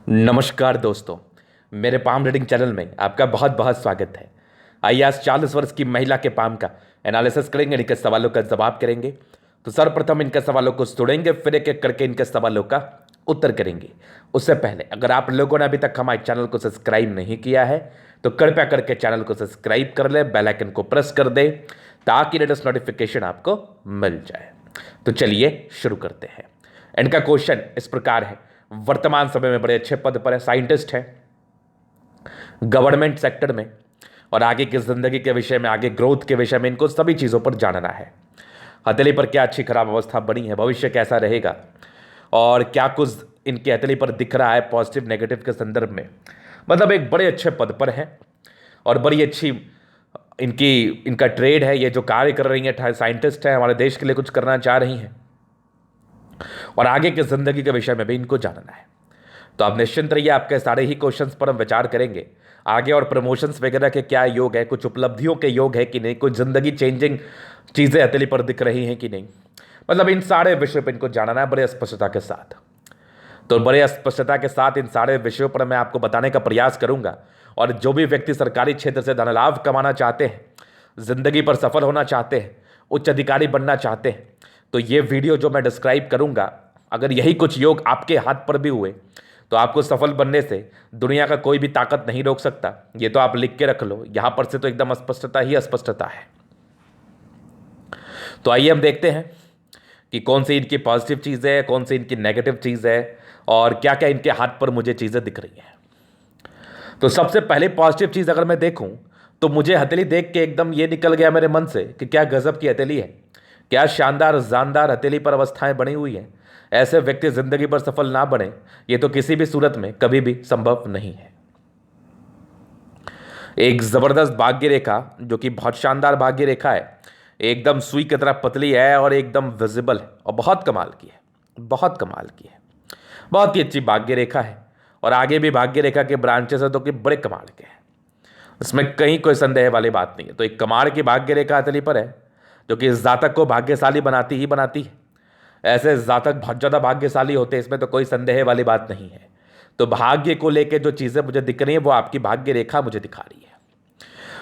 नमस्कार दोस्तों, मेरे पाम रीडिंग चैनल में आपका बहुत बहुत स्वागत है। आइए आज 40 वर्ष की महिला के पाम का एनालिसिस करेंगे, इनके सवालों का जवाब करेंगे। तो सर्वप्रथम इनके सवालों को सुनेंगे, फिर एक एक करके इनके सवालों का उत्तर करेंगे। उससे पहले अगर आप लोगों ने अभी तक हमारे चैनल को सब्सक्राइब नहीं किया है तो कृपया करके चैनल को सब्सक्राइब कर ले, बेल आइकन को प्रेस कर दे ताकि लेटेस्ट नोटिफिकेशन आपको मिल जाए। तो चलिए शुरू करते हैं। इनका क्वेश्चन इस प्रकार है, वर्तमान समय में बड़े अच्छे पद पर है, साइंटिस्ट है गवर्नमेंट सेक्टर में, और आगे की जिंदगी के विषय में, आगे ग्रोथ के विषय में इनको सभी चीज़ों पर जानना है। हथेली पर क्या अच्छी खराब अवस्था बनी है, भविष्य कैसा रहेगा, और क्या कुछ इनकी हथेली पर दिख रहा है पॉजिटिव नेगेटिव के संदर्भ में। मतलब एक बड़े अच्छे पद पर है और बड़ी अच्छी इनका ट्रेड है। ये जो कार्य कर रही है, साइंटिस्ट है, हमारे देश के लिए कुछ करना चाह रही हैं और आगे की जिंदगी के विषय में भी इनको जानना है। तो आप निश्चिंत रहिए, आपके सारे ही क्वेश्चंस पर हम विचार करेंगे आगे, और प्रमोशंस वगैरह के क्या योग है, कुछ उपलब्धियों के योग है कि नहीं, कुछ जिंदगी चेंजिंग चीज़ें हथेली पर दिख रही हैं कि नहीं। मतलब इन सारे विषयों पर इनको जानना है बड़े स्पष्टता के साथ। तो बड़े स्पष्टता के साथ इन सारे विषयों पर मैं आपको बताने का प्रयास करूंगा। और जो भी व्यक्ति सरकारी क्षेत्र से धन लाभ कमाना चाहते हैं, जिंदगी पर सफल होना चाहते हैं, उच्च अधिकारी बनना चाहते हैं, तो ये वीडियो जो मैं डिस्क्राइब करूंगा, अगर यही कुछ योग आपके हाथ पर भी हुए तो आपको सफल बनने से दुनिया का कोई भी ताकत नहीं रोक सकता। ये तो आप लिख के रख लो, यहां पर से तो एकदम स्पष्टता ही स्पष्टता है। तो आइए हम देखते हैं कि कौन सी इनकी पॉजिटिव चीज़ है, कौन सी इनकी नेगेटिव चीज़ है, और क्या क्या इनके हाथ पर मुझे चीज़ें दिख रही हैं। तो सबसे पहले पॉजिटिव चीज़ अगर मैं देखूं तो मुझे हथेली देख के एकदम ये निकल गया मेरे मन से कि क्या गजब की हथेली है, क्या शानदार जानदार हथेली पर अवस्थाएं बनी हुई हैं। ऐसे व्यक्ति जिंदगी पर सफल ना बने, ये तो किसी भी सूरत में कभी भी संभव नहीं है। एक जबरदस्त भाग्य रेखा, जो कि बहुत शानदार भाग्य रेखा है, एकदम सुई की तरह पतली है और एकदम विजिबल है और बहुत कमाल की है, बहुत कमाल की है, बहुत ही अच्छी भाग्य रेखा है। और आगे भी भाग्य रेखा के ब्रांचेस है तो कि बड़े कमाल के हैं, इसमें कहीं कोई संदेह वाली बात नहीं है। तो एक कमाल की भाग्य रेखा हथेली पर है जो कि इस जातक को भाग्यशाली बनाती ही बनाती है। ऐसे जातक बहुत ज़्यादा भाग्यशाली होते हैं, इसमें तो कोई संदेह वाली बात नहीं है। तो भाग्य को लेकर जो चीज़ें मुझे दिख रही हैं वो आपकी भाग्य रेखा मुझे दिखा रही है।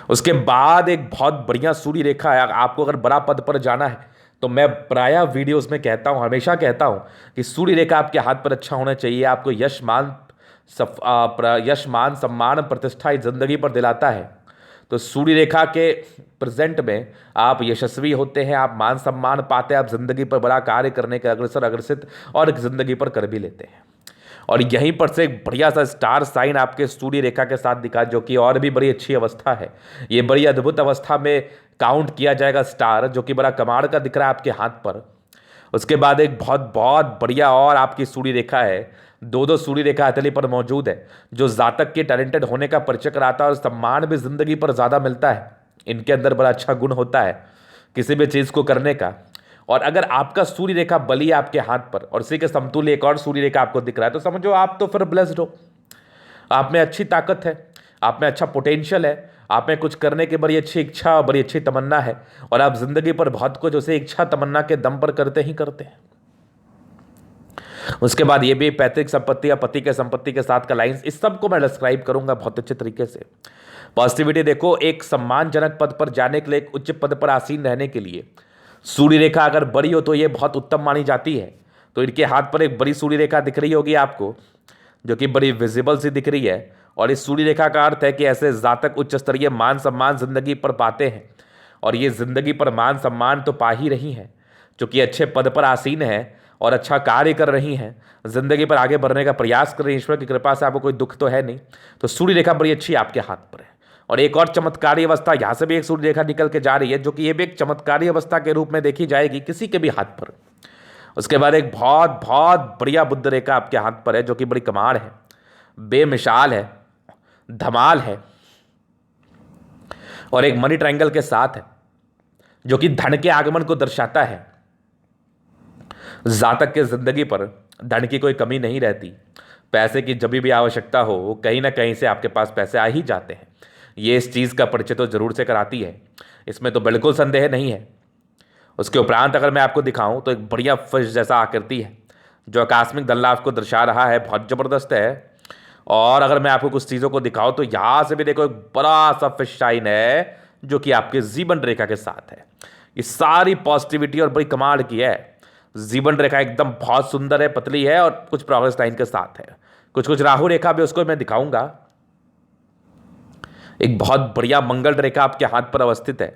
उसके बाद एक बहुत बढ़िया सूर्य रेखा है। आपको अगर बड़ा पद पर जाना है तो मैं प्रायः वीडियोस में कहता हूँ, हमेशा कहता हूँ कि सूर्य रेखा आपके हाथ पर अच्छा होना चाहिए। आपको यश मान सम्मान प्रतिष्ठा इस जिंदगी पर दिलाता है। तो सूर्य रेखा के प्रेजेंट में आप यशस्वी होते हैं, आप मान सम्मान पाते हैं, आप जिंदगी पर बड़ा कार्य करने के अग्रसित और जिंदगी पर कर भी लेते हैं। और यहीं पर से एक बढ़िया सा स्टार साइन आपके सूर्य रेखा के साथ दिखा, जो कि और भी बड़ी अच्छी अवस्था है। ये बड़ी अद्भुत अवस्था में काउंट किया जाएगा स्टार, जो कि बड़ा कमाल का दिख रहा है आपके हाथ पर। उसके बाद एक बहुत बहुत बढ़िया और आपकी सूर्य रेखा है, दो दो सूर्य रेखा हथेली पर मौजूद है, जो जातक के टैलेंटेड होने का परिचय कराता है और सम्मान भी जिंदगी पर ज़्यादा मिलता है। इनके अंदर बड़ा अच्छा गुण होता है किसी भी चीज़ को करने का। और अगर आपका सूर्य रेखा बली है आपके हाथ पर और उसी के समतुल्य एक और सूर्य रेखा आपको दिख रहा है, तो समझो आप तो फिर ब्लेस्ड हो। आप में अच्छी ताकत है, आप में अच्छा पोटेंशियल है, आप में कुछ करने की बड़ी अच्छी इच्छा, बड़ी अच्छी तमन्ना है, और आप जिंदगी पर बहुत कुछ उसे इच्छा तमन्ना के दम पर करते ही करते हैं। उसके बाद ये भी पैतृक संपत्ति या पति के संपत्ति के साथ का लाइंस, इस सब को मैं डिस्क्राइब करूंगा बहुत अच्छे तरीके से। पॉजिटिविटी देखो, एक सम्मानजनक पद पर जाने के लिए, एक उच्च पद पर आसीन रहने के लिए सूर्य रेखा अगर बड़ी हो तो ये बहुत उत्तम मानी जाती है। तो इनके हाथ पर एक बड़ी सूर्य रेखा दिख रही होगी आपको, जो कि बड़ी विजिबल सी दिख रही है। और इस सूर्य रेखा का अर्थ है कि ऐसे जातक उच्च स्तरीय मान सम्मान जिंदगी पर पाते हैं, और ये जिंदगी पर मान सम्मान तो पा ही रही हैं, चूंकि अच्छे पद पर आसीन है और अच्छा कार्य कर रही हैं, जिंदगी पर आगे बढ़ने का प्रयास कर रही हैं। ईश्वर की कृपा से आपको कोई दुख तो है नहीं। तो सूर्य रेखा बड़ी अच्छी आपके हाथ पर है। और एक और चमत्कारी अवस्था, यहाँ से भी एक सूर्य रेखा निकल के जा रही है, जो कि ये भी एक चमत्कारी अवस्था के रूप में देखी जाएगी किसी के भी हाथ पर। उसके बाद एक बहुत बहुत बढ़िया बुद्ध रेखा आपके हाथ पर है, जो कि बड़ी कमाल है, बेमिसाल है, धमाल है, और एक मनी ट्रायंगल के साथ है, जो कि धन के आगमन को दर्शाता है। जातक के जिंदगी पर धन की कोई कमी नहीं रहती। पैसे की जब भी आवश्यकता हो, कहीं ना कहीं से आपके पास पैसे आ ही जाते हैं। ये इस चीज़ का परिचय तो जरूर से कराती है, इसमें तो बिल्कुल संदेह नहीं है। उसके उपरांत अगर मैं आपको दिखाऊं तो एक बढ़िया फिश जैसा आकृति है, जो आकस्मिक धन लाभ को दर्शा रहा है, बहुत ज़बरदस्त है। और अगर मैं आपको कुछ चीज़ों को दिखाऊं तो यहां से भी देखो एक बड़ा सा फिश शाइन है जो कि आपके जीवन रेखा के साथ है। ये सारी पॉजिटिविटी और बड़ी कमाल की है। जीवन रेखा एकदम बहुत सुंदर है, पतली है और कुछ प्रोग्रेस लाइन के साथ है। कुछ कुछ राहु रेखा भी उसको मैं दिखाऊंगा। एक बहुत बढ़िया मंगल रेखा आपके हाथ पर अवस्थित है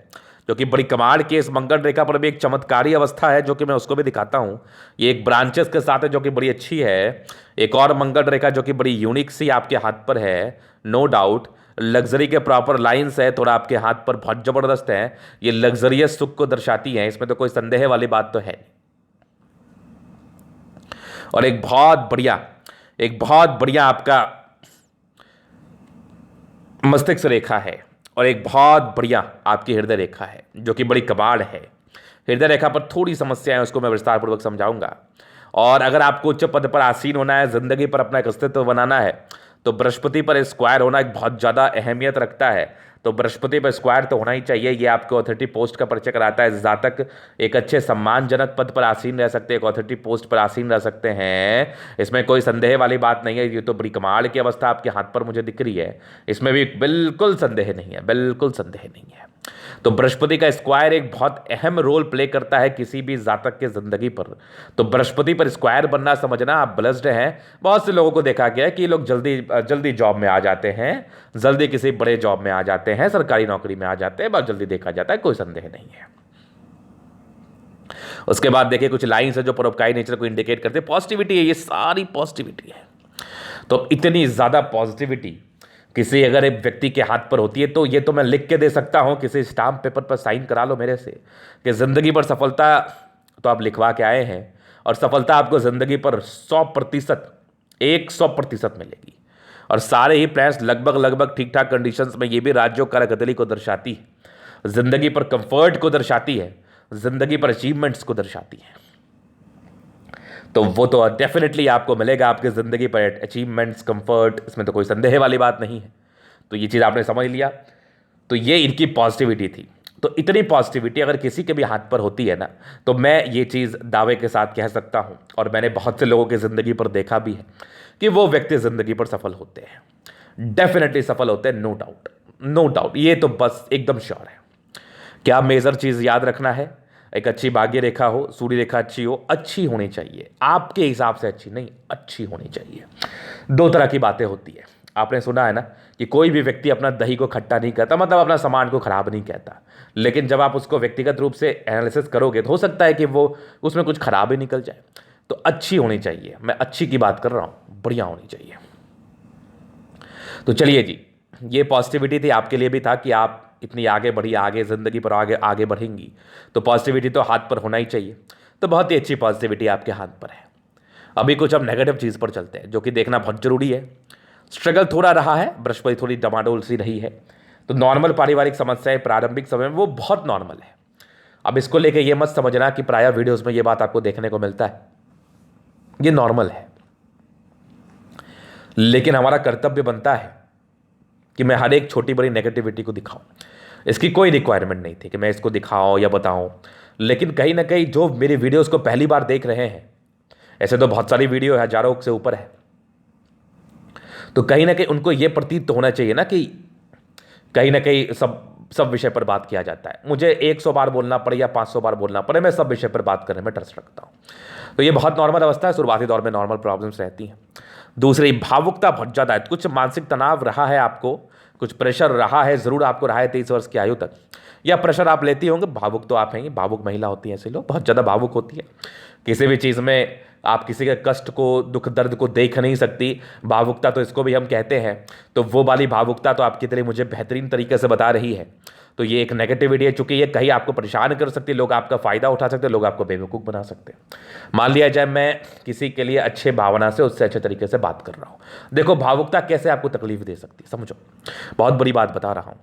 जो कि बड़ी कमाल की। इस मंगल रेखा पर भी एक चमत्कारी अवस्था है जो कि मैं उसको भी दिखाता हूं। ये एक ब्रांचेस के साथ है जो कि बड़ी अच्छी है। एक और मंगल रेखा जो कि बड़ी यूनिक सी आपके हाथ पर है, नो डाउट। लग्जरी के प्रॉपर लाइंस है, थोड़ा आपके हाथ पर बहुत जबरदस्त है। ये लग्जरियस सुख को दर्शाती है, इसमें तो कोई संदेह वाली बात तो है नहीं। और एक बहुत बढ़िया आपका मस्तिष्क रेखा है और एक बहुत बढ़िया आपकी हृदय रेखा है जो कि बड़ी कमाल है। हृदय रेखा पर थोड़ी समस्या है, उसको मैं विस्तारपूर्वक समझाऊंगा। और अगर आपको उच्च पद पर आसीन होना है, जिंदगी पर अपना एक अस्तित्व बनाना है, तो बृहस्पति पर स्क्वायर होना एक बहुत ज़्यादा अहमियत रखता है। तो बृहस्पति पर स्क्वायर तो होना ही चाहिए। ये आपको अथॉरिटी पोस्ट का परिचय कराता है। जातक एक अच्छे सम्मानजनक पद पर आसीन रह सकते हैं, एक अथॉरिटी पोस्ट पर आसीन रह सकते हैं, इसमें कोई संदेह वाली बात नहीं है। ये तो बड़ी कमाल की अवस्था आपके हाथ पर मुझे दिख रही है, इसमें भी बिल्कुल संदेह नहीं है, बिल्कुल संदेह नहीं है। तो बृहस्पति का स्क्वायर एक बहुत अहम रोल प्ले करता है किसी भी जातक के जिंदगी पर। तो बृहस्पति पर स्क्वायर बनना समझना आप ब्लेस्ड हैं। बहुत से लोगों को देखा गया है कि ये लोग जल्दी जल्दी जॉब में आ जाते हैं, जल्दी किसी बड़े जॉब में आ जाते हैं, सरकारी नौकरी में आ जाते हैं, बहुत जल्दी देखा जाता है, कोई संदेह नहीं है। उसके बाद देखिए कुछ लाइन्स है जो परोपकारी नेचर को इंडिकेट करते हैं। पॉजिटिविटी है, ये सारी पॉजिटिविटी है। तो इतनी ज़्यादा पॉजिटिविटी किसी अगर एक व्यक्ति के हाथ पर होती है तो ये तो मैं लिख के दे सकता हूं, किसी स्टाम्प पेपर पर साइन करा लो मेरे से कि ज़िंदगी पर सफलता तो आप लिखवा के आए हैं और सफलता आपको ज़िंदगी पर 100%, 100% मिलेगी। और सारे ही प्लान्स लगभग ठीक ठाक कंडीशंस में, ये भी राज्यों कारकर्दली को दर्शाती है, ज़िंदगी पर कंफर्ट को दर्शाती है, ज़िंदगी पर अचीवमेंट्स को दर्शाती है। तो वो तो डेफिनेटली आपको मिलेगा आपकी ज़िंदगी पर अचीवमेंट्स, कंफर्ट, इसमें तो कोई संदेह वाली बात नहीं है। तो ये चीज़ आपने समझ लिया। तो ये इनकी पॉजिटिविटी थी। तो इतनी पॉजिटिविटी अगर किसी के भी हाथ पर होती है ना, तो मैं ये चीज़ दावे के साथ कह सकता हूँ, और मैंने बहुत से लोगों की ज़िंदगी पर देखा भी है कि वो व्यक्ति ज़िंदगी पर सफल होते हैं, डेफिनेटली सफल होते हैं, नो डाउट, नो डाउट। ये तो बस एकदम श्योर है। क्या मेजर चीज़ याद रखना है? एक अच्छी भाग्य रेखा हो, सूर्य रेखा अच्छी हो, अच्छी होनी चाहिए, आपके हिसाब से अच्छी नहीं, अच्छी होनी चाहिए। दो तरह की बातें होती है, आपने सुना है ना कि कोई भी व्यक्ति अपना दही को खट्टा नहीं कहता, मतलब अपना सामान को खराब नहीं कहता। लेकिन जब आप उसको व्यक्तिगत रूप से एनालिसिस करोगे तो हो सकता है कि वो उसमें कुछ खराब ही निकल जाए। तो अच्छी होनी चाहिए, मैं अच्छी की बात कर रहा हूँ, बढ़िया होनी चाहिए। तो चलिए जी, ये पॉजिटिविटी थी, आपके लिए भी था कि आप इतनी आगे बढ़ी, आगे ज़िंदगी पर आगे आगे बढ़ेंगी, तो पॉजिटिविटी तो हाथ पर होना ही चाहिए। तो बहुत ही अच्छी पॉजिटिविटी आपके हाथ पर है। अभी कुछ अब नेगेटिव चीज़ पर चलते हैं जो कि देखना बहुत जरूरी है। स्ट्रगल थोड़ा रहा है, बृहस्पति थोड़ी डमाडोल सी रही है। तो नॉर्मल पारिवारिक समस्याएं प्रारंभिक समय में वो बहुत नॉर्मल है। अब इसको लेके ये मत समझना कि प्रायः वीडियोज़ में ये बात आपको देखने को मिलता है, ये नॉर्मल है। लेकिन हमारा कर्तव्य बनता है कि मैं हर एक छोटी बड़ी नेगेटिविटी को दिखाऊं। इसकी कोई रिक्वायरमेंट नहीं थी कि मैं इसको दिखाऊं या बताऊं, लेकिन कहीं ना कहीं जो मेरे वीडियोस को पहली बार देख रहे हैं, ऐसे तो बहुत सारी वीडियो है, हजारों से ऊपर है, तो कहीं ना कहीं उनको यह प्रतीत तो होना चाहिए ना कि कहीं ना कहीं सब विषय पर बात किया जाता है। मुझे 100 बार बोलना पड़े या 500 बार बोलना पड़े, मैं सब विषय पर बात करने में ट्रस्ट रखता हूं। तो ये बहुत नॉर्मल अवस्था है, शुरुआती दौर में नॉर्मल प्रॉब्लम्स रहती हैं। दूसरी, भावुकता बहुत ज़्यादा है, कुछ मानसिक तनाव रहा है आपको, कुछ प्रेशर रहा है, ज़रूर आपको रहा है 23 वर्ष की आयु तक, या प्रेशर आप लेती होंगे। भावुक तो आप हैं, भावुक महिला होती हैं, ऐसे लोग बहुत ज़्यादा भावुक होती है। किसी भी चीज़ में आप किसी के कष्ट को, दुख दर्द को देख नहीं सकती, भावुकता तो इसको भी हम कहते हैं। तो वो वाली भावुकता तो आपकी तरह मुझे बेहतरीन तरीके से बता रही है। तो ये एक नेगेटिविटी है, चूंकि ये कहीं आपको परेशान कर सकती है, लोग आपका फ़ायदा उठा सकते हैं, लोग आपको बेवकूफ़ बना सकते हैं। मान लिया जाए मैं किसी के लिए अच्छे भावना से, उससे अच्छे तरीके से बात कर रहा हूँ, देखो भावुकता कैसे आपको तकलीफ दे सकती है, समझो, बहुत बड़ी बात बता रहा हूँ।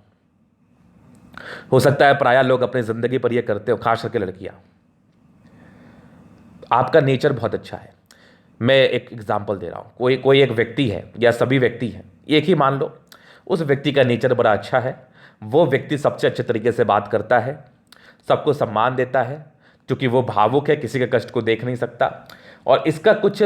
हो सकता है प्रायः लोग अपनी ज़िंदगी पर यह करते हो, खास करके लड़कियाँ। आपका नेचर बहुत अच्छा है, मैं एक एग्जाम्पल दे रहा हूँ। कोई एक व्यक्ति है या सभी व्यक्ति हैं, एक ही मान लो, उस व्यक्ति का नेचर बड़ा अच्छा है, वो व्यक्ति सबसे अच्छे तरीके से बात करता है, सबको सम्मान देता है, क्योंकि वो भावुक है, किसी के कष्ट को देख नहीं सकता। और इसका कुछ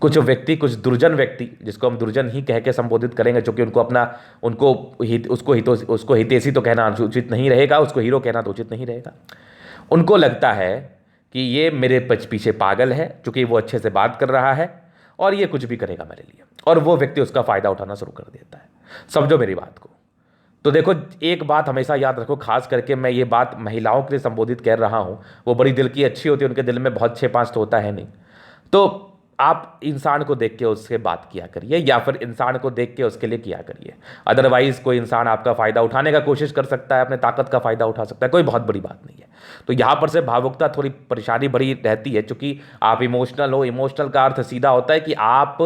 कुछ व्यक्ति, कुछ दुर्जन व्यक्ति, जिसको हम दुर्जन ही कह के संबोधित करेंगे, क्योंकि उनको अपना, उनको हित, उसको हितैषी तो कहना उचित नहीं रहेगा, उसको हीरो कहना तो उचित नहीं रहेगा। उनको लगता है कि ये मेरे पीछे पागल है, क्योंकि वो अच्छे से बात कर रहा है और ये कुछ भी करेगा मेरे लिए, और वो व्यक्ति उसका फ़ायदा उठाना शुरू कर देता है। समझो मेरी बात को। तो देखो, एक बात हमेशा याद रखो, खास करके मैं ये बात महिलाओं के लिए संबोधित कर रहा हूँ, वो बड़ी दिल की अच्छी होती है, उनके दिल में बहुत 6-5 तो होता है नहीं। तो आप इंसान को देख के उससे बात किया करिए, या फिर इंसान को देख के उसके लिए किया करिए। अदरवाइज कोई इंसान आपका फ़ायदा उठाने का कोशिश कर सकता है, अपने ताकत का फ़ायदा उठा सकता है, कोई बहुत बड़ी बात नहीं है। तो यहाँ पर से भावुकता थोड़ी परेशानी भरी रहती है, क्योंकि आप इमोशनल हो। इमोशनल का अर्थ सीधा होता है कि आप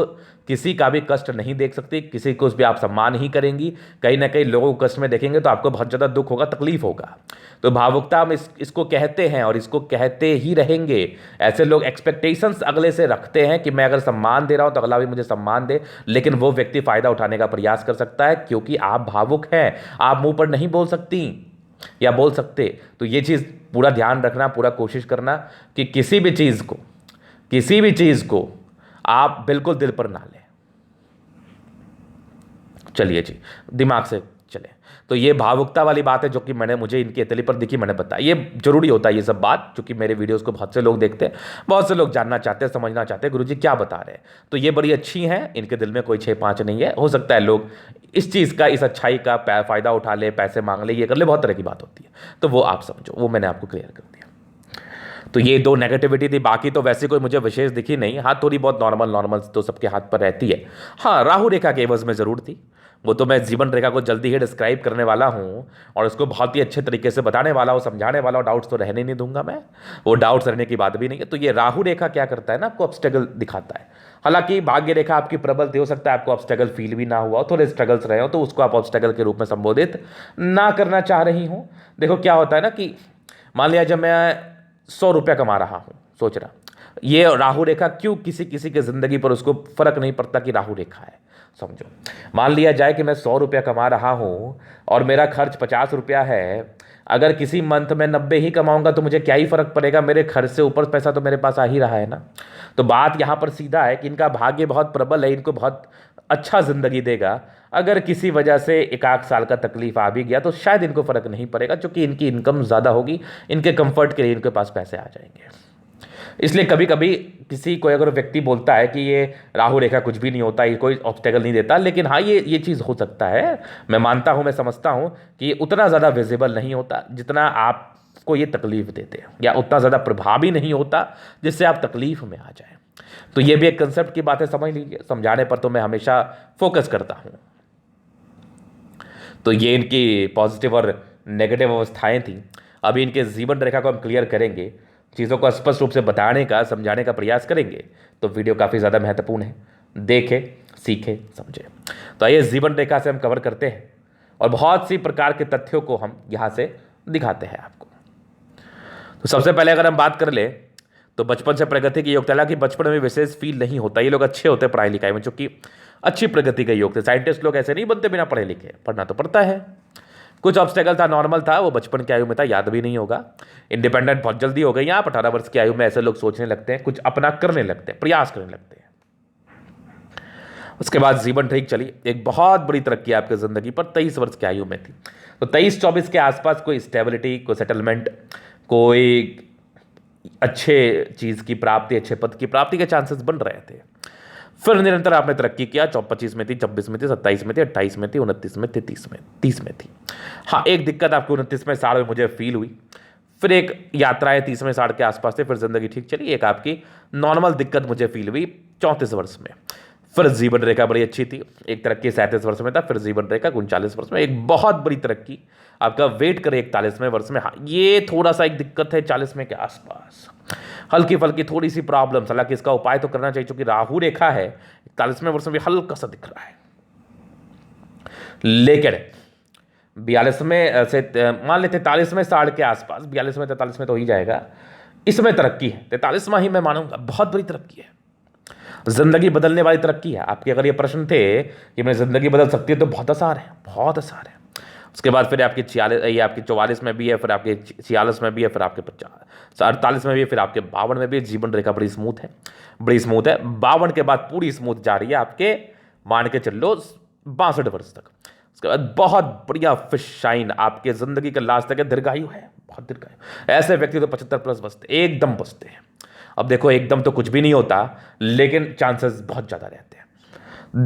किसी का भी कष्ट नहीं देख सकती, किसी को भी आप सम्मान ही करेंगी। कहीं ना कहीं लोगों को कष्ट में देखेंगे तो आपको बहुत ज़्यादा दुख होगा, तकलीफ होगा। तो भावुकता हम इसको कहते हैं और इसको कहते ही रहेंगे। ऐसे लोग एक्सपेक्टेशंस अगले से रखते हैं कि मैं अगर सम्मान दे रहा हूं तो अगला भी मुझे सम्मान दे, लेकिन वो व्यक्ति फ़ायदा उठाने का प्रयास कर सकता है, क्योंकि आप भावुक हैं, आप मुंह पर नहीं बोल सकती या बोल सकते। तो ये चीज़ पूरा ध्यान रखना, पूरा कोशिश करना कि किसी भी चीज़ को आप बिल्कुल दिल पर ना लें। चलिए जी, दिमाग से चले। तो ये भावुकता वाली बात है जो कि मुझे इनकी हथेली पर दिखी, मैंने बताया। ये जरूरी होता है ये सब बात, क्योंकि मेरे वीडियोस को बहुत से लोग देखते हैं, बहुत से लोग जानना चाहते हैं, समझना चाहते हैं गुरुजी क्या बता रहे हैं। तो ये बड़ी अच्छी हैं, इनके दिल में कोई 6-5 नहीं है। हो सकता है लोग इस चीज़ का, इस अच्छाई का फ़ायदा उठा ले, पैसे मांग ले, ये कर ले, बहुत तरह की बात होती है। तो वो आप समझो, वो मैंने आपको क्लियर कर दिया। तो ये 2 नेगेटिविटी थी, बाकी तो वैसे कोई मुझे विशेष दिखी नहीं। हाँ, थोड़ी बहुत नॉर्मल तो सबके हाथ पर रहती है। हाँ, राहु रेखा के एवज में ज़रूर थी। वो तो मैं जीवन रेखा को जल्दी ही डिस्क्राइब करने वाला हूँ और उसको बहुत ही अच्छे तरीके से बताने वाला हूँ, समझाने वाला हूँ। डाउट्स तो रहने नहीं दूंगा मैं, वो डाउट्स रहने की बात भी नहीं है। तो ये राहु रेखा क्या करता है ना, आपको ऑब्स्टेकल दिखाता है। हालांकि भाग्य रेखा आपकी प्रबल थी, हो सकता है आपको ऑब्स्टेकल फील भी ना हुआ हो, थोड़े स्ट्रगल्स रहे हो, तो उसको आप ऑब्स्टेकल के रूप में संबोधित ना करना चाह रही हूँ। देखो क्या होता है ना कि मान लिया जब मैं 100 रुपया कमा रहा हूँ, सोच रहा ये राहु रेखा क्यों किसी किसी के ज़िंदगी पर उसको फ़र्क नहीं पड़ता कि राहु रेखा है। समझो, मान लिया जाए कि मैं 100 रुपया कमा रहा हूँ और मेरा खर्च 50 रुपया है। अगर किसी मंथ में 90 ही कमाऊंगा तो मुझे क्या ही फ़र्क पड़ेगा, मेरे खर्च से ऊपर पैसा तो मेरे पास आ ही रहा है ना। तो बात यहाँ पर सीधा है कि इनका भाग्य बहुत प्रबल है, इनको बहुत अच्छा ज़िंदगी देगा। अगर किसी वजह से 1-8 साल का तकलीफ आ भी गया तो शायद इनको फ़र्क नहीं पड़ेगा, क्योंकि इनकी इनकम ज़्यादा होगी, इनके कंफर्ट के लिए इनके पास पैसे आ जाएंगे। इसलिए कभी कभी किसी कोई अगर व्यक्ति बोलता है कि ये राहु रेखा कुछ भी नहीं होता, ये कोई ऑब्स्टेकल नहीं देता, लेकिन हाँ ये चीज़ हो सकता है। मैं मानता हूँ, मैं समझता हूँ कि उतना ज़्यादा विजिबल नहीं होता जितना आपको ये तकलीफ देते हैं, या उतना ज़्यादा प्रभावी नहीं होता जिससे आप तकलीफ में आ जाए। तो ये भी एक कंसेप्ट की बात है, समझ लीजिए। समझाने पर तो मैं हमेशा फोकस करता हूँ। तो ये इनकी पॉजिटिव और नेगेटिव अवस्थाएं थी। अभी इनके जीवन रेखा को हम क्लियर करेंगे, चीज़ों को स्पष्ट रूप से बताने का, समझाने का प्रयास करेंगे। तो वीडियो काफ़ी ज़्यादा महत्वपूर्ण है, देखें, सीखें, समझें। तो आइए जीवन रेखा से हम कवर करते हैं और बहुत सी प्रकार के तथ्यों को हम यहाँ से दिखाते हैं आपको। तो सबसे पहले अगर हम बात कर ले तो बचपन से प्रगति के योग थे। हालांकि बचपन में विशेष फील नहीं होता, ये लोग अच्छे होते हैं पढ़ाई लिखाई में, चूंकि अच्छी प्रगति के योग थे। साइंटिस्ट लोग ऐसे नहीं बनते बिना पढ़े लिखे, पढ़ना तो पड़ता है। कुछ ऑब्स्टेकल था, नॉर्मल था, वो बचपन की आयु में था, याद भी नहीं होगा। इंडिपेंडेंट बहुत जल्दी हो गई। आप 18 वर्ष की आयु में ऐसे लोग सोचने लगते हैं, कुछ अपना करने लगते हैं, प्रयास करने लगते हैं। उसके बाद जीवन ठीक चली, एक बहुत बड़ी तरक्की आपकी जिंदगी पर 23 वर्ष की आयु में थी। तो 23-24 के आसपास कोई स्टेबिलिटी, कोई सेटलमेंट, कोई अच्छे चीज़ की प्राप्ति, अच्छे पद की प्राप्ति के चांसेस बन रहे थे। फिर निरंतर आपने तरक्की किया। 25 में थी, 26 में थी, 27 में थी, 28 में थी, 29 में थी, 30 में थी। हाँ, एक दिक्कत आपको 29वें साल में मुझे फील हुई। फिर एक यात्राएं 30वें साल के आसपास से, फिर जिंदगी ठीक चली। एक आपकी नॉर्मल दिक्कत मुझे फील हुई 34 वर्ष में। फिर जीवन रेखा बड़ी अच्छी थी, एक तरक्की 37 वर्ष में था। फिर जीवन रेखा 39 वर्ष में, एक बहुत बड़ी तरक्की आपका वेट करे 41वें वर्ष में। हाँ, ये थोड़ा सा एक दिक्कत है 40वें के आसपास, हल्की फल्की थोड़ी सी प्रॉब्लम। हालांकि इसका उपाय तो करना चाहिए, क्योंकि राहु रेखा है, 41वें वर्ष में भी हल्का सा दिख रहा है। लेकिन 42वें से मान लेते 43वें साल के आसपास, 42वें 43वें तो ही जाएगा, इसमें तरक्की है। 43वां ही मैं मानूंगा बहुत बड़ी तरक्की है, जिंदगी बदलने वाली तरक्की है आपकी। अगर ये प्रश्न थे कि मैं जिंदगी बदल सकती है तो बहुत आसान है, बहुत आसान है। उसके बाद फिर आपके 46, ये आपके 44 में भी है, फिर आपके 46 में भी है, फिर आपके 48 में भी है, फिर आपके 52 में भी है। जीवन रेखा बड़ी स्मूथ है, बड़ी स्मूथ है। 52 के बाद पूरी स्मूथ जा रही है आपके, मान के चल लो 62 वर्ष तक। उसके बाद बहुत बढ़िया फिश शाइन आपके जिंदगी का लास्ट तक है, दीर्घायु है, बहुत दीर्घायु। ऐसे व्यक्ति तो 75 प्लस बचते, एकदम बचते हैं। अब देखो एकदम तो कुछ भी नहीं होता, लेकिन चांसेस बहुत ज़्यादा रहते हैं।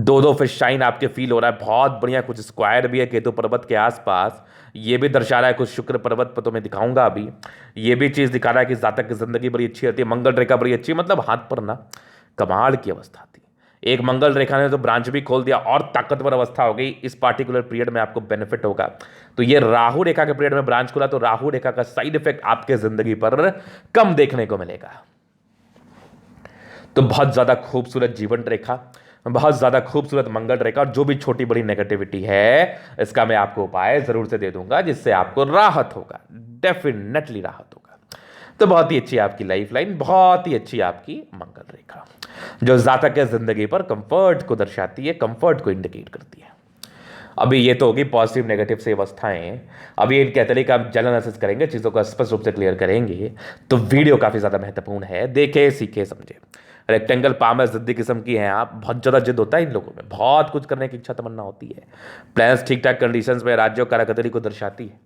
दो दो फिश शाइन आपके फील हो रहा है, बहुत बढ़िया। कुछ स्क्वायर भी है केतु पर्वत के आसपास, ये भी दर्शा रहा है कुछ शुक्र पर्वत पर, तो मैं दिखाऊंगा अभी। ये भी चीज़ दिखा रहा है कि जातक की जिंदगी बड़ी अच्छी रहती है, मंगल रेखा बड़ी अच्छी, मतलब हाथ पर ना कमाल की अवस्था थी। एक मंगल रेखा ने तो ब्रांच भी खोल दिया और ताकतवर अवस्था हो गई। इस पार्टिकुलर पीरियड में आपको बेनिफिट होगा। तो ये राहु रेखा के पीरियड में ब्रांच खुला, तो राहु रेखा का साइड इफेक्ट आपके जिंदगी पर कम देखने को मिलेगा। तो बहुत ज़्यादा खूबसूरत जीवन रेखा, बहुत ज़्यादा खूबसूरत मंगल रेखा, और जो भी छोटी बड़ी नेगेटिविटी है इसका मैं आपको उपाय ज़रूर से दे दूंगा, जिससे आपको राहत होगा, डेफिनेटली राहत होगा। तो बहुत ही अच्छी आपकी लाइफ लाइन, बहुत ही अच्छी आपकी मंगल रेखा, जो जातक के जिंदगी पर कंफर्ट को दर्शाती है, कंफर्ट को इंडिकेट करती है। अभी ये तो होगी पॉजिटिव नेगेटिव से अवस्थाएं। अभी इनके तरीके हम जल एनालिसिस करेंगे, चीज़ों को स्पष्ट रूप से क्लियर करेंगे। तो वीडियो काफ़ी ज़्यादा महत्वपूर्ण है, देखे सीखे समझे। रेक्टेंगल पाम है, जिद्दी किस्म की हैं आप, बहुत ज़्यादा जिद होता है इन लोगों में, बहुत कुछ करने की इच्छा तमन्ना होती है। प्लान्स ठीक ठाक कंडीशंस में राज्यों कारकतरी को दर्शाती है।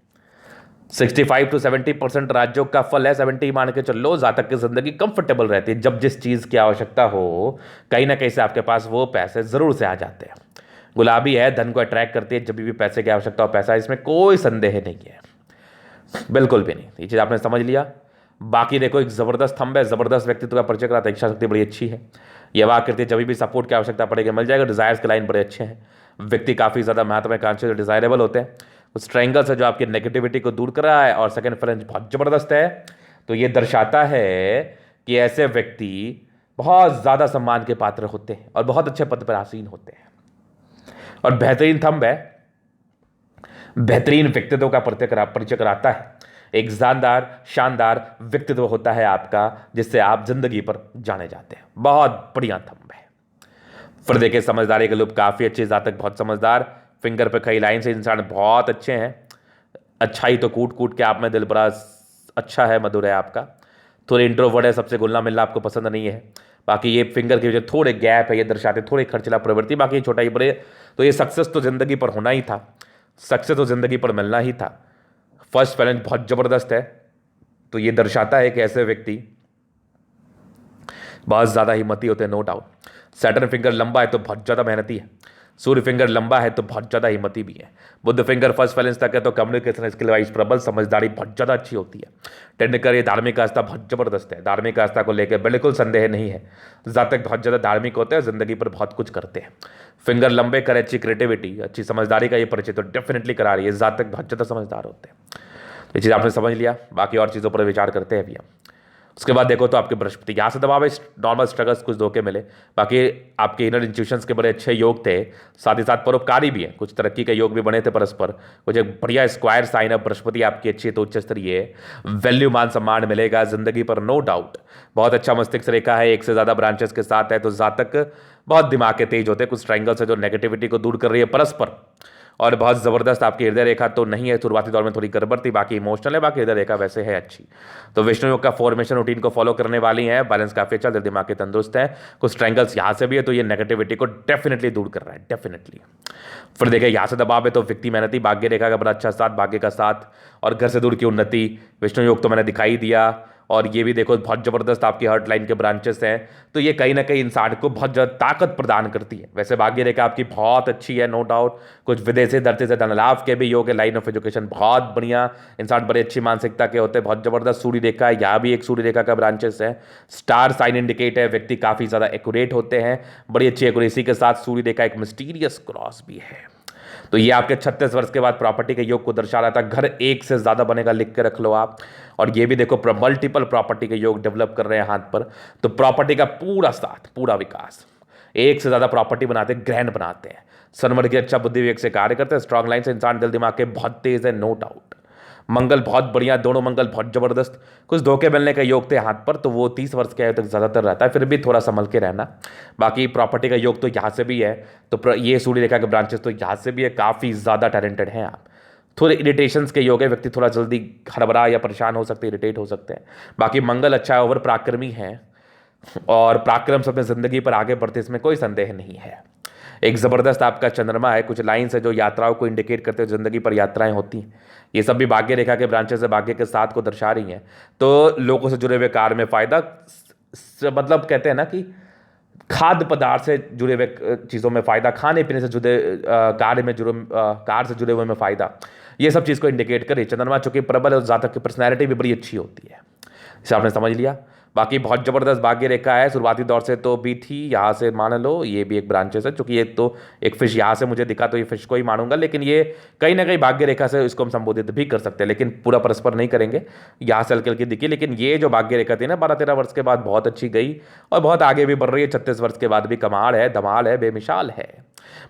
65 to 70% राज्यों का फल है, 70 मान के चलो। जातक की जिंदगी कंफर्टेबल रहती है, जब जिस चीज़ की आवश्यकता हो कहीं ना कहीं से आपके पास वो पैसे ज़रूर से आ जाते हैं। गुलाबी है, धन को अट्रैक्ट करती है, जब भी पैसे की आवश्यकता हो पैसा, इसमें कोई संदेह नहीं है, बिल्कुल भी नहीं। ये चीज़ आपने समझ लिया। बाकी देखो एक ज़बरदस्त थंब है, ज़बरदस्त व्यक्तित्व का परिचय कराता है, इच्छा शक्ति बड़ी अच्छी है। यह आकृति जब भी सपोर्ट की आवश्यकता पड़ेगी मिल जाएगा। डिजायर्स के लाइन बड़े अच्छे हैं, व्यक्ति काफ़ी ज़्यादा महत्वाकांक्षी डिजायरेबल होते हैं। उस ट्रायंगल्स है जो आपकी नेगेटिविटी को दूर कर रहा है, और सेकंड फ्रेंच बहुत ज़बरदस्त है। तो ये दर्शाता है कि ऐसे व्यक्ति बहुत ज़्यादा सम्मान के पात्र होते हैं और बहुत अच्छे पद पर आसीन होते हैं। और बेहतरीन थंब है, बेहतरीन व्यक्तित्व का परिचय कराता है। एक शानदार व्यक्तित्व होता है आपका, जिससे आप जिंदगी पर जाने जाते हैं। बहुत बढ़िया थंब है। फिर देखिए समझदारी के लुप काफ़ी अच्छे, जातक बहुत समझदार, फिंगर पे कई लाइन से इंसान बहुत अच्छे हैं। अच्छाई तो कूट कूट के आप में दिल बड़ा अच्छा है, मधुर है आपका। थोड़े इंट्रोवर्ट है, सबसे घुलना मिलना आपको पसंद नहीं है। बाकी ये फिंगर के जो थोड़े गैप है ये दर्शाते थोड़े खर्चला प्रवृत्ति, बाकी ये छोटा ही बड़े। तो ये सक्सेस तो जिंदगी पर होना ही था, सक्सेस तो जिंदगी पर मिलना ही था। फर्स्ट पैलेंज बहुत जबरदस्त है, तो ये दर्शाता है कि ऐसे व्यक्ति बहुत ज़्यादा हिम्मती होते हैं, नो डाउट। सैटर्न फिंगर लंबा है तो बहुत ज़्यादा मेहनती है, सूर्य फिंगर लंबा है तो बहुत ज़्यादा हिम्मती भी है। बुध फिंगर फर्स्ट बैलेंस तक है तो कम्युनिकेशन स्किल वाइज प्रबल, समझदारी बहुत ज़्यादा अच्छी होती है। टेंडकर ये धार्मिक आस्था बहुत ज़बरदस्त है, धार्मिक आस्था को लेकर बिल्कुल संदेह नहीं है। जातक बहुत ज़्यादा धार्मिक होते हैं, जिंदगी पर बहुत कुछ करते हैं। फिंगर लंबे कर अच्छी क्रिएटिविटी, अच्छी समझदारी का ये परिचय तो डेफिनेटली करा रही है। जातक बहुत ज़्यादा समझदार होते हैं। ये चीज़ आपने समझ लिया, बाकी और चीज़ों पर विचार करते हैं अभी हम। उसके बाद देखो तो आपके बृहस्पति यहाँ से दबाव है, नॉर्मल स्ट्रगल्स कुछ धोखे मिले, बाकी आपके इनर इंस्टीट्यूशंस के बड़े अच्छे योग थे, साथ ही साथ परोपकारी भी हैं, कुछ तरक्की के योग भी बने थे परस्पर। कुछ एक बढ़िया स्क्वायर साइन है, बृहस्पति आपकी अच्छी है तो उच्च स्तरीय वैल्यू मान सम्मान मिलेगा जिंदगी पर, नो डाउट। बहुत अच्छा मस्तिष्क रेखा है, एक से ज़्यादा ब्रांचेस के साथ है, तो जातक बहुत दिमाग के तेज होते हैं। कुछ ट्रायंगल्स है जो नेगेटिविटी को दूर कर रही है परस्पर, और बहुत ज़बरदस्त आपकी हृदय रेखा तो नहीं है, शुरुआती दौर में थोड़ी गड़बड़ थी, बाकी इमोशनल है, बाकी हृदय रेखा वैसे है अच्छी। तो विष्णु योग का फॉर्मेशन रूटीन को फॉलो करने वाली है, बैलेंस काफ़ी अच्छा, दिल दिमाग के तंदुरुस्त है। कुछ ट्रायंगल्स यहाँ से भी है तो ये नेगेटिविटी को डेफिनेटली दूर कर रहा है, डेफिनेटली। फिर देखिए यहाँ से दबाव है तो व्यक्ति मेहनती, भाग्य रेखा का बड़ा अच्छा साथ, भाग्य का साथ, और घर से दूर की उन्नति। विष्णु योग तो मैंने दिखाई दिया, और ये भी देखो बहुत ज़बरदस्त आपकी हार्ट लाइन के ब्रांचेस हैं, तो ये कहीं ना कहीं इंसान को बहुत ज़्यादा ताकत प्रदान करती है। वैसे भाग्य रेखा आपकी बहुत अच्छी है, नो डाउट। कुछ विदेशी धरती से धन लाभ के भी योग है, लाइन ऑफ एजुकेशन बहुत बढ़िया, इंसान बड़ी अच्छी मानसिकता के होते हैं, बहुत ज़बरदस्त। सूर्य रेखा है, यहाँ भी एक सूर्य रेखा का ब्रांचेस है, स्टार साइन इंडिकेट है, व्यक्ति काफ़ी ज़्यादा एक्यूरेट होते हैं, बड़ी अच्छी एक्यूरेसी के साथ। सूर्य रेखा एक मिस्टीरियस क्रॉस भी है, तो ये आपके 36 वर्ष के बाद प्रॉपर्टी के योग को दर्शा रहा था। घर एक से ज़्यादा बनेगा, लिख के रख लो आप। और ये भी देखो मल्टीपल प्रॉपर्टी के योग डेवलप कर रहे हैं हाथ पर, तो प्रॉपर्टी का पूरा साथ, पूरा विकास, एक से ज़्यादा प्रॉपर्टी बनाते हैं, ग्रैंड बनाते हैं। सनमर की अच्छा बुद्धि विवेक से कार्य करते हैं, स्ट्रॉन्ग लाइन से इंसान दिल दिमाग के बहुत तेज है, नो डाउट। मंगल बहुत बढ़िया, दोनों मंगल बहुत जबरदस्त। कुछ धोखे मिलने का योग थे हाथ पर, तो वो 30 वर्ष के आयु तक ज़्यादातर रहता है, फिर भी थोड़ा संभल के रहना। बाकी प्रॉपर्टी का योग तो यहाँ से भी है, तो ये सूर्य रेखा के ब्रांचेस तो यहाँ से भी है, काफ़ी ज़्यादा टैलेंटेड हैं आप। थोड़े इरिटेशंस के योग है, व्यक्ति थोड़ा जल्दी हड़बड़ा या परेशान हो सकते हैं, इरिटेट हो सकते हैं। बाकी मंगल अच्छा है, ओवर पराक्रमी है और पराक्रम से अपने ज़िंदगी पर आगे बढ़ते, इसमें कोई संदेह नहीं है। एक ज़बरदस्त आपका चंद्रमा है, कुछ लाइन्स है जो यात्राओं को इंडिकेट करते हुए ज़िंदगी पर यात्राएं होती हैं। ये सब भी भाग्य रेखा के ब्रांचेस है, भाग्य के साथ को दर्शा रही हैं। तो लोगों से जुड़े हुए कार्य में फ़ायदा, मतलब कहते हैं ना कि खाद्य पदार्थ से जुड़े हुए चीज़ों में फ़ायदा, खाने पीने से जुड़े कार्य में जुड़े कार्य से जुड़े हुए में फ़ायदा, ये सब चीज़ को इंडिकेट करे। चंद्रमा चूंकि प्रबल है, जातक की पर्सनैलिटी भी बड़ी अच्छी होती है, इसे आपने समझ लिया। बाकी बहुत ज़बरदस्त भाग्य रेखा है, शुरुआती दौर से तो भी थी, यहाँ से मान लो ये भी एक ब्रांचेस है। चूंकि ये तो एक फिश यहाँ से मुझे दिखा तो ये फिश को ही मानूंगा, लेकिन ये कहीं ना कहीं भाग्य रेखा से इसको हम संबोधित भी कर सकते हैं, लेकिन पूरा परस्पर नहीं करेंगे। यहाँ से हल्की हल्की दिखी, लेकिन ये जो भाग्य रेखा थी ना 12-13 वर्ष के बाद बहुत अच्छी गई और बहुत आगे भी बढ़ रही है। 36 वर्ष के बाद भी कमाल है, धमाल है, बेमिसाल है।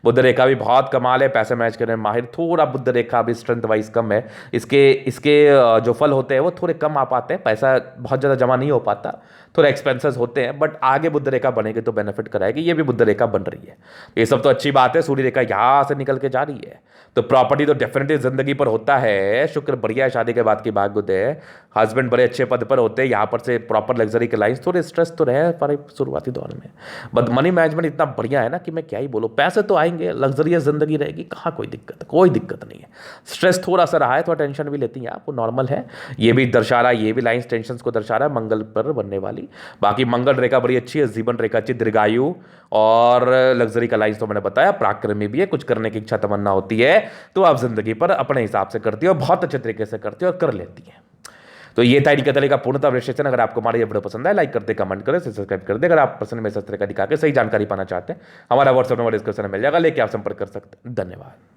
बुध रेखा भी बहुत कमाल है, पैसे मैनेज करने में माहिर। थोड़ा बुध रेखा भी स्ट्रेंथ वाइज कम है, इसके इसके जो फल होते हैं वो थोड़े कम आ पाते हैं, पैसा बहुत ज़्यादा जमा नहीं हो पाता, थोड़े एक्सपेंसेस होते हैं। बट आगे बुध रेखा बनेगी तो बेनिफिट कराएगी, ये भी बुध रेखा बन रही है, ये सब तो अच्छी बात है। सूर्य रेखा यहाँ से निकल के जा रही है, तो प्रॉपर्टी तो डेफिनेटली जिंदगी पर होता है। शुक्र बढ़िया है, शादी के बाद की भाग्य उदय है, हस्बैंड बड़े अच्छे पद पर होते हैं, यहाँ पर से प्रॉपर लग्जरी के लाइन्स। थोड़े स्ट्रेस तो रहे पर शुरुआती दौर में, बट मनी मैनेजमेंट इतना बढ़िया है ना कि मैं क्या ही बोलूँ। पैसे तो आएंगे, लग्जरियस जिंदगी रहेगी, कहाँ कोई दिक्कत, कोई दिक्कत नहीं है। स्ट्रेस थोड़ा सा रहा है, थोड़ा टेंशन भी लेती हैं आप, वो नॉर्मल है। ये भी दर्शा रहा है, ये भी लाइन्स टेंशन को दर्शा रहा है मंगल पर बनने वाली। बाकी मंगल रेखा बड़ी अच्छी है, जीवन रेखा अच्छी, दीर्घायु और लग्जरी का लाइन्स तो मैंने बताया। पराक्रमी भी है, कुछ करने की इच्छा तमन्ना होती है तो आप जिंदगी पर अपने हिसाब से करती है और बहुत अच्छे तरीके से करती है और कर लेती है। तो ये था इनका तरीका पूर्णतः विश्लेषण। अगर आपको हमारा ये वीडियो पसंद है, लाइक करते, कमेंट करें, सब्सक्राइब कर दे। अगर आप पसंद में इस तरह का दिखा के सही जानकारी पाना चाहते हैं, हमारा व्हाट्सएप नंबर डिस्क्रिप्शन में मिल जाएगा, लेके आप संपर्क कर सकते हैं। धन्यवाद।